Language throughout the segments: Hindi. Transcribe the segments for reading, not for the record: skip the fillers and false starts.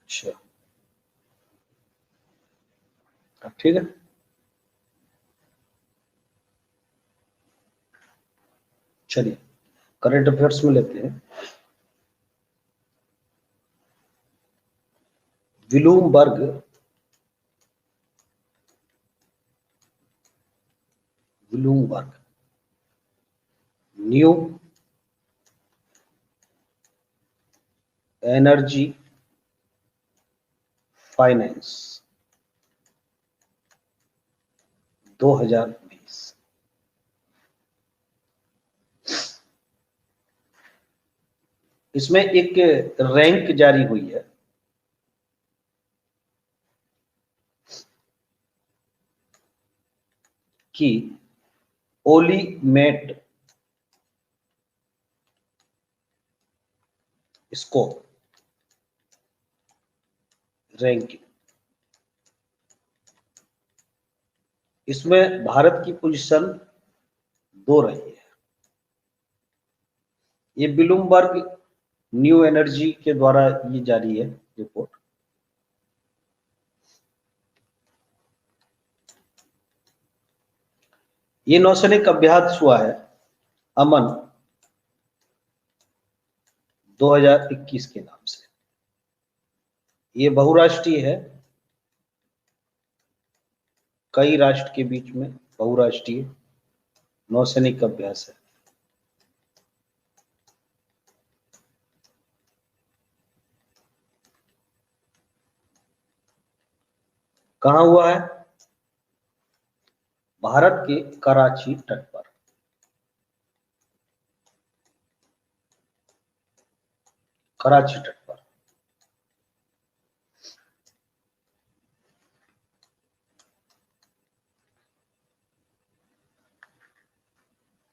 अच्छा, ठीक है। चलिए करंट अफेयर्स में लेते हैं। ब्लूमबर्ग न्यू एनर्जी फाइनेंस 2020, इसमें एक रैंक जारी हुई है कि ओलीमेट स्कोर रैंकिंग, इसमें भारत की पोजीशन 2 रही है। ये ब्लूमबर्ग न्यू एनर्जी के द्वारा ये जारी है रिपोर्ट। ये नौसैनिक अभ्यास हुआ है अमन 2021 के नाम से। ये बहुराष्ट्रीय है, कई राष्ट्र के बीच में बहुराष्ट्रीय नौसैनिक अभ्यास है। कहां हुआ है? भारत के कराची तट पर। कराची तट पर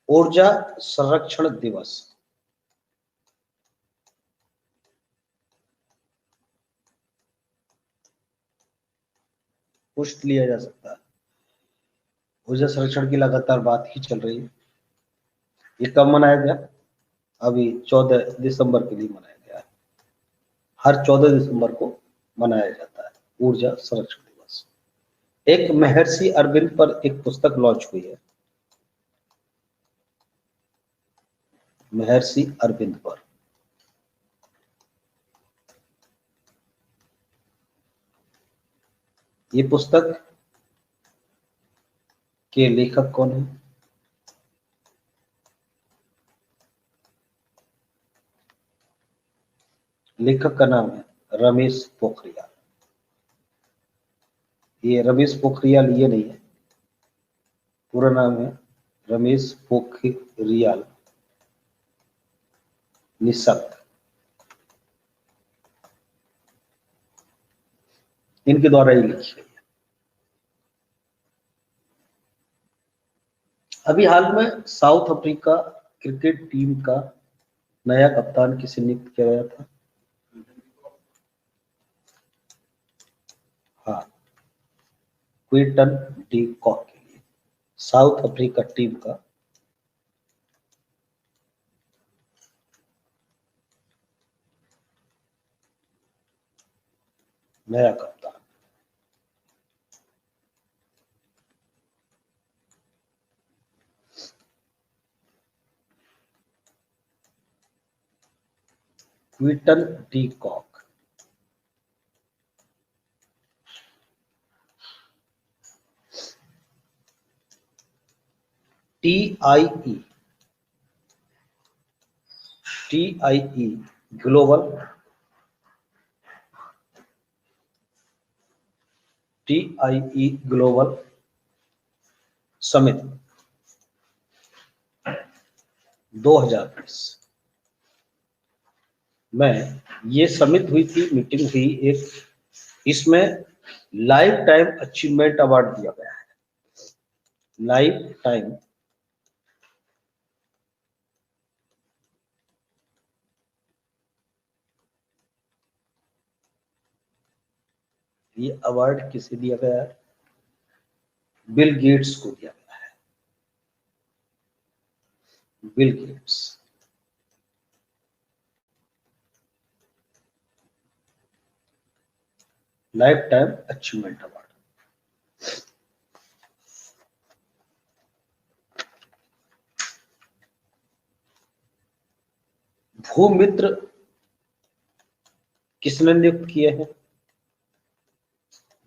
ऊर्जा संरक्षण दिवस, पूछ लिया जा सकता है। ऊर्जा संरक्षण की लगातार बात ही चल रही है। ये कब मनाया गया? अभी 14 दिसंबर के लिए मनाया गया है। हर 14 दिसंबर को मनाया जाता है ऊर्जा संरक्षण दिवस। एक महर्षि अरविंद पर एक पुस्तक लॉन्च हुई है, महर्षि अरविंद पर। ये पुस्तक के लेखक कौन है? लेखक का नाम है रमेश पोखरियाल। ये रमेश पोखरियाल ये नहीं है, पूरा नाम है रमेश पोखरियाल निशंक। इनके द्वारा ही लिखी गई है। अभी हाल में साउथ अफ्रीका क्रिकेट टीम का नया कप्तान किसे नियुक्त किया गया था? हाँ, क्विंटन डी कॉक के लिए साउथ अफ्रीका टीम का नया कप्तान। Quinton de Kock TIE global TIE global summit 2020 में ये समिट हुई थी, मीटिंग हुई एक। इसमें लाइफ टाइम अचीवमेंट अवार्ड दिया गया है। लाइफ टाइम ये अवार्ड किसे दिया गया है? बिल गेट्स को दिया गया है। Bill Gates lifetime achievement award. भूमित्र किसने नियुक्त किए हैं?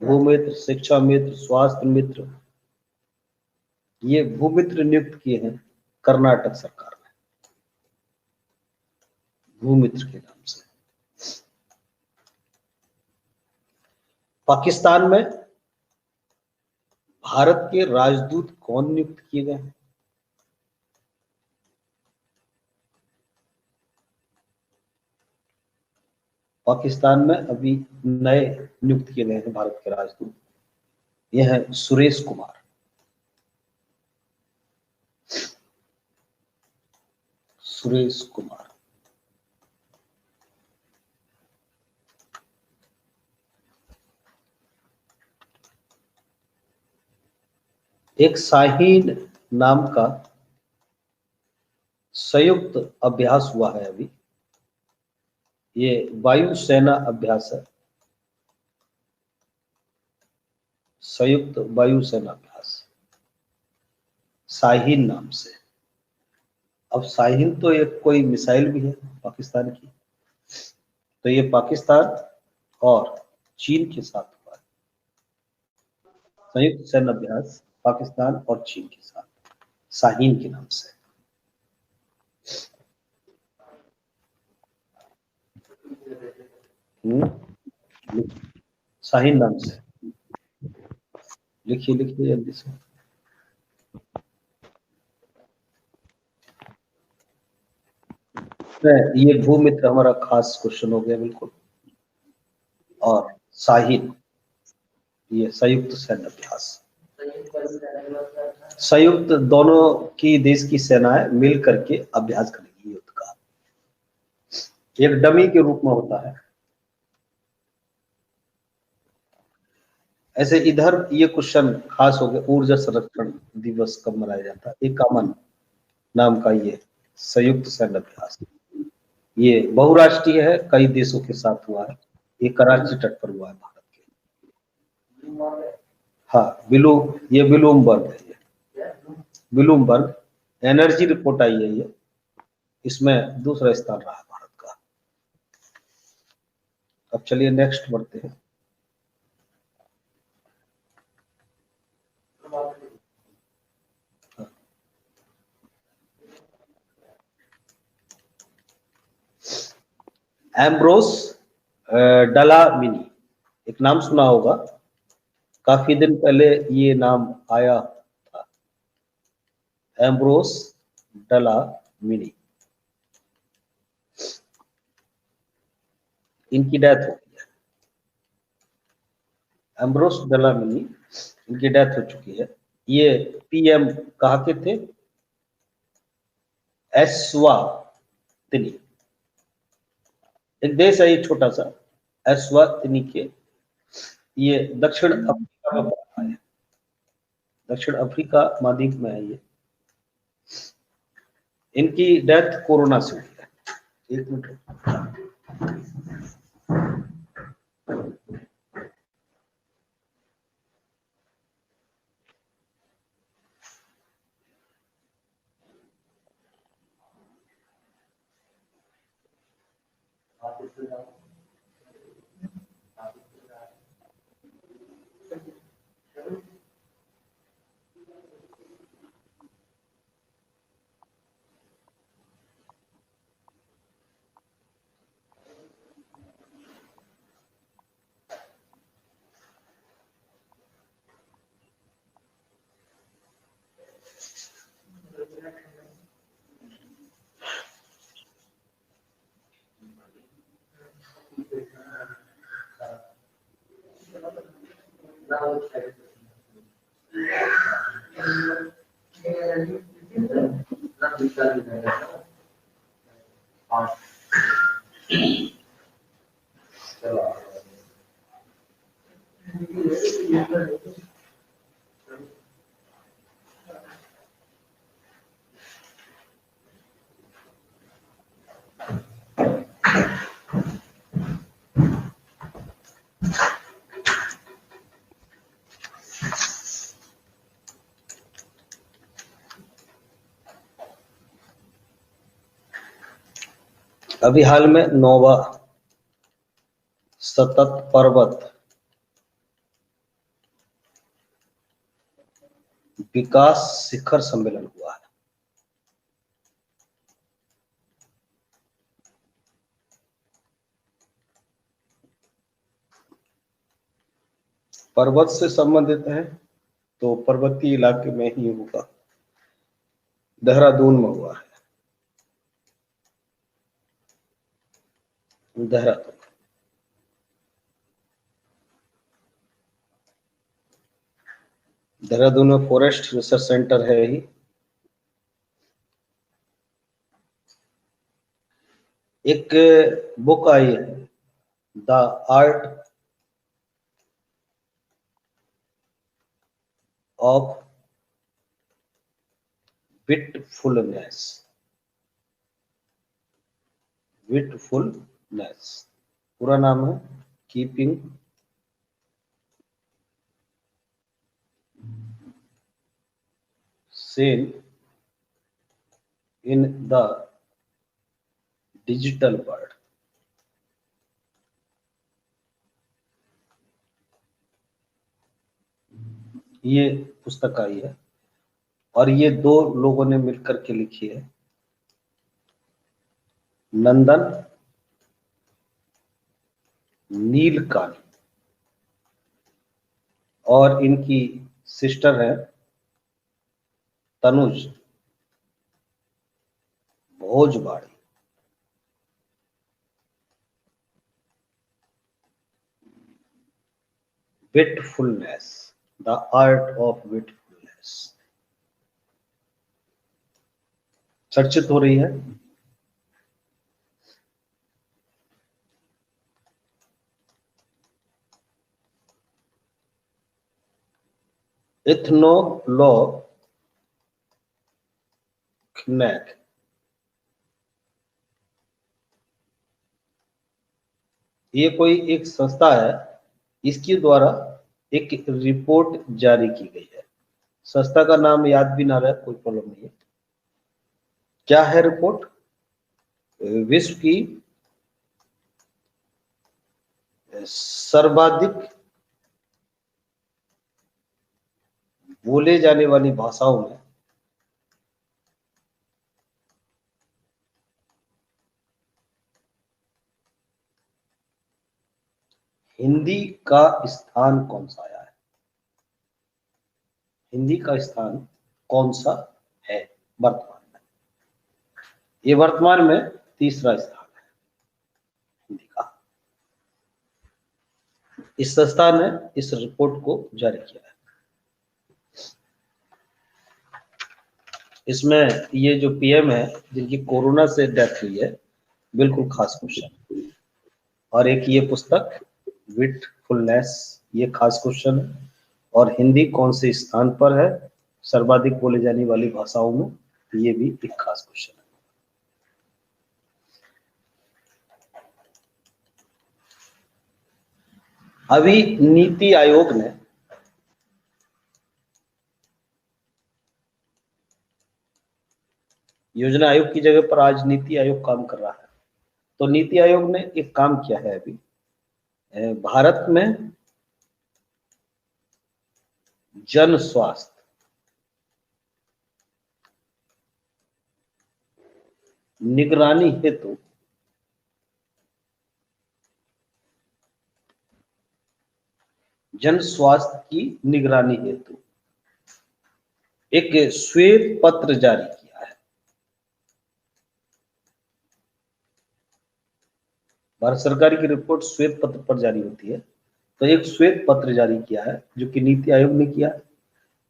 भूमित्र, शिक्षा मित्र, स्वास्थ्य मित्र, ये भूमित्र नियुक्त किए हैं कर्नाटक सरकार ने, भूमित्र के नाम से। पाकिस्तान में भारत के राजदूत कौन नियुक्त किए गए हैं? पाकिस्तान में अभी नए नियुक्त किए गए हैं भारत के राजदूत, यह है सुरेश कुमार। सुरेश कुमार एक शाहीन नाम का संयुक्त अभ्यास हुआ है अभी, ये वायुसेना अभ्यास है, संयुक्त वायुसेना अभ्यास, शाहीन नाम से। अब शाहीन तो एक कोई मिसाइल भी है पाकिस्तान की, तो ये पाकिस्तान और चीन के साथ हुआ है, संयुक्त सैन्य अभ्यास पाकिस्तान और चीन के साथ, शाहीन के नाम से। शाहीन नाम से लिखिए, लिखिए जल्दी से। ये भूमित्र हमारा खास क्वेश्चन हो गया बिल्कुल। और शाहीन ये संयुक्त सैन्य अभ्यास, संयुक्त दोनों की देश की सेनाएं मिल करके अभ्यास करेगी युद्ध का, एक डमी के रूप में होता है। ऐसे इधर ये क्वेश्चन खास हो गया, ऊर्जा संरक्षण दिवस कब मनाया जाता है? एकामन नाम का ये संयुक्त सैन्य अभ्यास, ये बहुराष्ट्रीय है, कई देशों के साथ हुआ है, ये कराची तट पर हुआ है भारत के। हाँ ये ब्लूमबर्ग है, ये ब्लूमबर्ग एनर्जी रिपोर्ट आई है, ये इसमें दूसरा स्थान रहा भारत का। अब चलिए नेक्स्ट बढ़ते हैं। एम्ब्रोस डलामिनी, एक नाम सुना होगा, काफी दिन पहले ये नाम आया था, एम्ब्रोस डलामिनी, इनकी डेथ हो गई है। एम्ब्रोस डलामिनी, इनकी डेथ हो चुकी है। ये पीएम कहाँ के थे? एस्वातिनी, एक देश है ये छोटा सा, एस्वातिनी के, ये दक्षिण अफ्रीका में पड़ता है, दक्षिण अफ्रीका महाद्वीप में है ये। इनकी डेथ कोरोना से हुई है। एक मिनट, अभी हाल में 9वां सतत पर्वत विकास शिखर सम्मेलन हुआ है। पर्वत से संबंधित है तो पर्वतीय इलाके में ही होगा। देहरादून में हुआ है। देहरादून देहरादून में फॉरेस्ट रिसर्च सेंटर है ही। एक बुक आई है, द आर्ट ऑफ विटफुलनेस। विटफुलनेस पूरा नाम है keeping Sen in the digital world. ये पुस्तक आई है और ये 2 लोगों ने मिलकर के लिखी है, नंदन नीलकानी और इनकी सिस्टर है तनुज भोजबाड़ी। विटफुलनेस, द आर्ट ऑफ विटफुलनेस चर्चित हो रही है। इथनोलॉग ये कोई एक संस्था है, इसके द्वारा एक रिपोर्ट जारी की गई है। संस्था का नाम याद भी ना रहा, कोई प्रॉब्लम नहीं है। क्या है रिपोर्ट? विश्व की सर्वाधिक बोले जाने वाली भाषाओं में हिंदी का स्थान कौन सा आया है? हिंदी का स्थान कौन सा है वर्तमान में? ये वर्तमान में तीसरा स्थान है हिंदी का। इस संस्था ने इस रिपोर्ट को जारी किया है। इसमें ये जो पीएम है जिनकी कोरोना से डेथ हुई है, बिल्कुल खास क्वेश्चन। और एक ये पुस्तक विटफुलनेस, ये खास क्वेश्चन है। और हिंदी कौन से स्थान पर है सर्वाधिक बोले जाने वाली भाषाओं में, ये भी एक खास क्वेश्चन है। अभी नीति आयोग ने योजना आयोग की जगह पर आज नीति आयोग काम कर रहा है। तो नीति आयोग ने एक काम किया है अभी भारत में जन स्वास्थ्य निगरानी हेतु जन स्वास्थ्य की निगरानी हेतु एक श्वेत पत्र जारी किया है। भारत सरकार की रिपोर्ट श्वेत पत्र पर जारी होती है, तो एक श्वेत पत्र जारी किया है जो कि नीति आयोग ने किया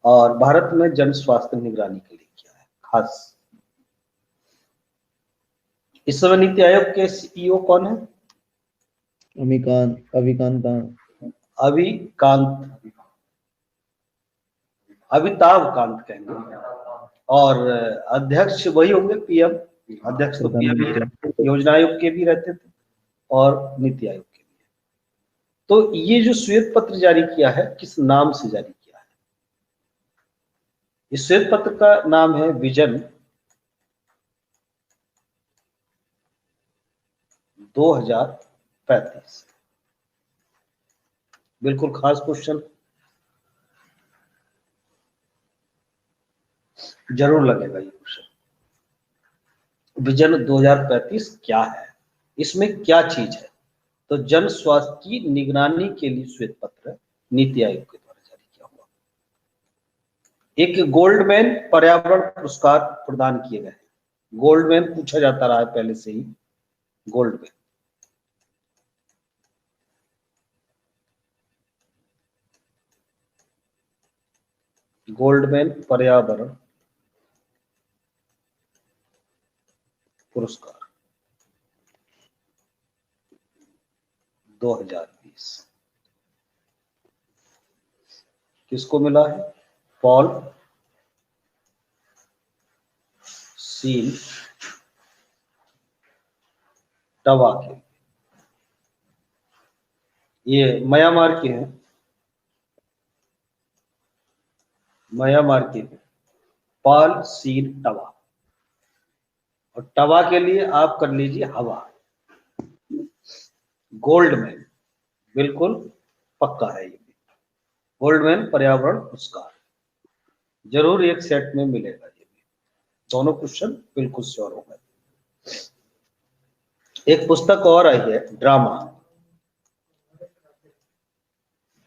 और भारत में जन स्वास्थ्य निगरानी के लिए किया है खास। इस समय नीति आयोग के सीईओ कौन है? अमिताभ कांत कहेंगे और अध्यक्ष वही होंगे पीएम। अध्यक्ष तो पीएम ही योजना आयोग के भी रहते थे और नीति आयोग के भी। तो ये जो श्वेत पत्र जारी किया है किस नाम से जारी किया है? इस श्वेत पत्र का नाम है विजन 2035। बिल्कुल खास क्वेश्चन, जरूर लगेगा ये क्वेश्चन। विजन 2035 क्या है, इसमें क्या चीज है? तो जन स्वास्थ्य की निगरानी के लिए श्वेत पत्र नीति आयोग के द्वारा जारी किया हुआ। एक गोल्डमैन पर्यावरण पुरस्कार प्रदान किए गए। गोल्डमैन पूछा जाता रहा है पहले से ही, गोल्डमैन। गोल्डमैन पर्यावरण पुरस्कार 2020 किसको मिला है? पॉल सील टवा के। ये म्यांमार के हैं, म्यांमार के पॉल सील टवा। और टवा के लिए आप कर लीजिए हवा। गोल्डमैन बिल्कुल पक्का है, ये गोल्डमैन पर्यावरण पुरस्कार जरूर एक सेट में मिलेगा। ये भी दोनों क्वेश्चन बिल्कुल श्योर हो गए। एक पुस्तक और आई है, ड्रामा।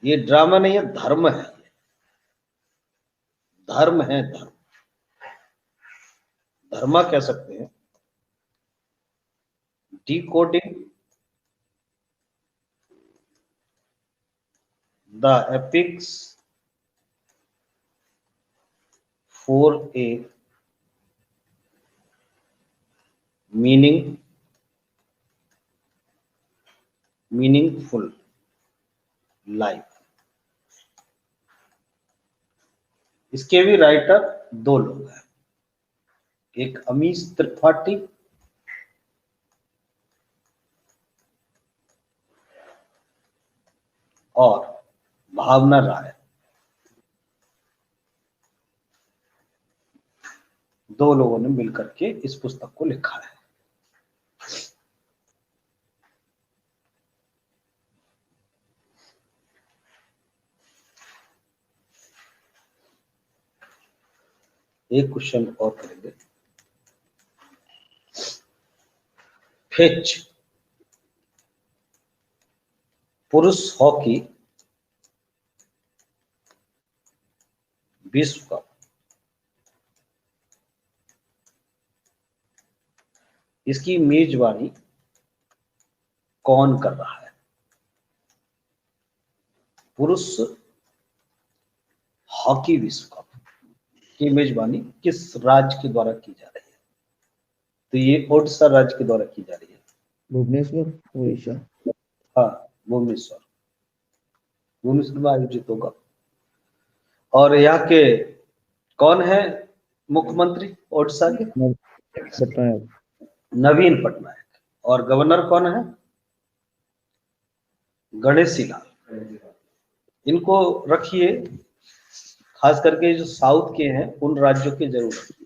ये ड्रामा नहीं है, धर्म है। धर्म है, धर्म, धर्मा कह सकते हैं। Decoding the epics for a meaningful life. इसके भी राइटर दो लोग हैं, एक अमीश त्रिपाठी और भावना राय। दो लोगों ने मिलकर के इस पुस्तक को लिखा है। एक क्वेश्चन और करेंगे। फिच पुरुष हॉकी विश्व कप इसकी मेजबानी कौन कर रहा है? पुरुष हॉकी विश्व कप की मेजबानी किस राज्य के द्वारा की जा रही है? तो ये ओडिशा राज्य के द्वारा की जा रही है। भुवनेश्वर, उड़ीसा। हाँ, भुवनेश्वर में आयोजित होगा। और यहाँ के कौन है मुख्यमंत्री ओडिशा के? पटनायक, नवीन पटनायक। और गवर्नर कौन है? गणेशी लाल। इनको रखिए, खास करके जो साउथ के हैं उन राज्यों के जरूर रखिए।